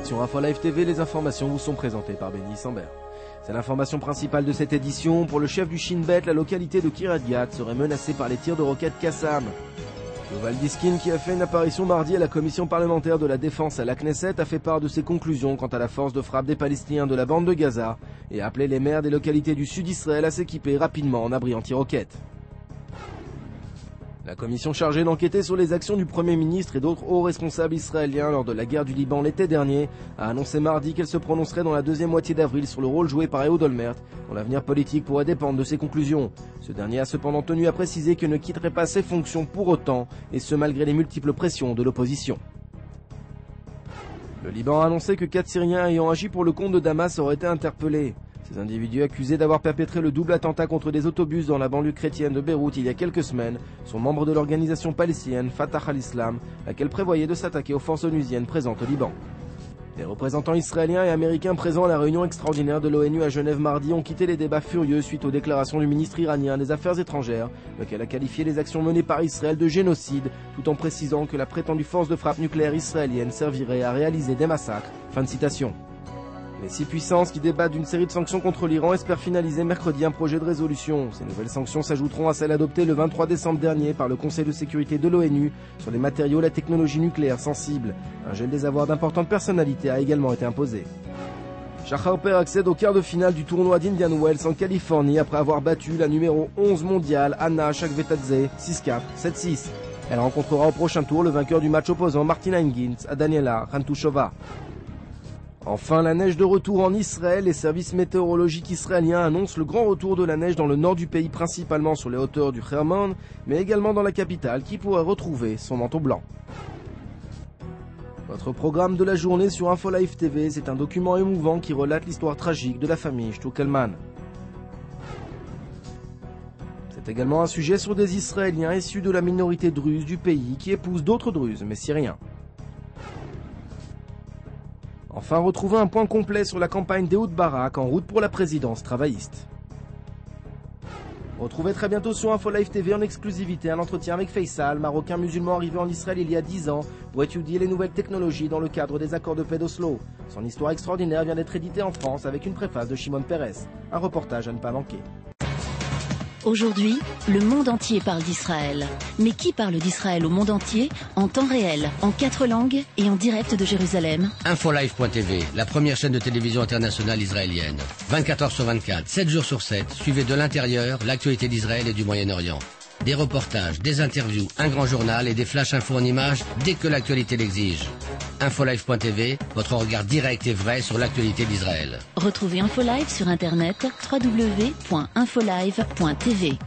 rédaction Infolive TV, les informations vous sont présentées par Benny Sambert. C'est l'information principale de cette édition. Pour le chef du Shin Bet, la localité de Kiryat Gat serait menacée par les tirs de roquettes Qassam. Yoval Diskin, qui a fait une apparition mardi à la commission parlementaire de la défense à la Knesset, a fait part de ses conclusions quant à la force de frappe des Palestiniens de la bande de Gaza et a appelé les maires des localités du sud d'Israël à s'équiper rapidement en abris anti-roquettes. La commission chargée d'enquêter sur les actions du Premier ministre et d'autres hauts responsables israéliens lors de la guerre du Liban l'été dernier a annoncé mardi qu'elle se prononcerait dans la deuxième moitié d'avril sur le rôle joué par Ehud Olmert, dont l'avenir politique pourrait dépendre de ses conclusions. Ce dernier a cependant tenu à préciser qu'il ne quitterait pas ses fonctions pour autant, et ce malgré les multiples pressions de l'opposition. Le Liban a annoncé que 4 Syriens ayant agi pour le compte de Damas auraient été interpellés. Ces individus accusés d'avoir perpétré le double attentat contre des autobus dans la banlieue chrétienne de Beyrouth il y a quelques semaines sont membres de l'organisation palestinienne Fatah al-Islam, laquelle prévoyait de s'attaquer aux forces onusiennes présentes au Liban. Les représentants israéliens et américains présents à la réunion extraordinaire de l'ONU à Genève mardi ont quitté les débats furieux suite aux déclarations du ministre iranien des Affaires étrangères, lequel a qualifié les actions menées par Israël de génocide, tout en précisant que la prétendue force de frappe nucléaire israélienne servirait à réaliser des massacres. Fin de citation. Les 6 puissances qui débattent d'une série de sanctions contre l'Iran espèrent finaliser mercredi un projet de résolution. Ces nouvelles sanctions s'ajouteront à celles adoptées le 23 décembre dernier par le Conseil de sécurité de l'ONU sur les matériaux et la technologie nucléaire sensible. Un gel des avoirs d'importantes personnalités a également été imposé. Shah Harper accède au quart de finale du tournoi d'Indian Wells en Californie après avoir battu la numéro 11 mondiale Anna Chakvetadze 6-4, 7-6. Elle rencontrera au prochain tour le vainqueur du match opposant Martina Hingis à Daniela Khantushova. Enfin, la neige de retour en Israël. Les services météorologiques israéliens annoncent le grand retour de la neige dans le nord du pays, principalement sur les hauteurs du Hermon, mais également dans la capitale qui pourrait retrouver son manteau blanc. Votre programme de la journée sur Infolive TV, c'est un document émouvant qui relate l'histoire tragique de la famille Stuckelman. C'est également un sujet sur des Israéliens issus de la minorité druze du pays qui épousent d'autres druzes, mais syriens. Enfin, retrouvez un point complet sur la campagne d'Ehud Barak en route pour la présidence travailliste. Retrouvez très bientôt sur Infolive TV en exclusivité un entretien avec Faisal, marocain musulman arrivé en Israël il y a 10 ans pour étudier les nouvelles technologies dans le cadre des accords de paix d'Oslo. Son histoire extraordinaire vient d'être éditée en France avec une préface de Shimon Peres. Un reportage à ne pas manquer. Aujourd'hui, le monde entier parle d'Israël. Mais qui parle d'Israël au monde entier, en temps réel, en 4 langues et en direct de Jérusalem? Infolive.tv, la première chaîne de télévision internationale israélienne. 24 heures sur 24, 7 jours sur 7, suivez de l'intérieur l'actualité d'Israël et du Moyen-Orient. Des reportages, des interviews, un grand journal et des flash infos en images dès que l'actualité l'exige. Infolive.tv, votre regard direct et vrai sur l'actualité d'Israël. Retrouvez Infolive sur internet www.infolive.tv.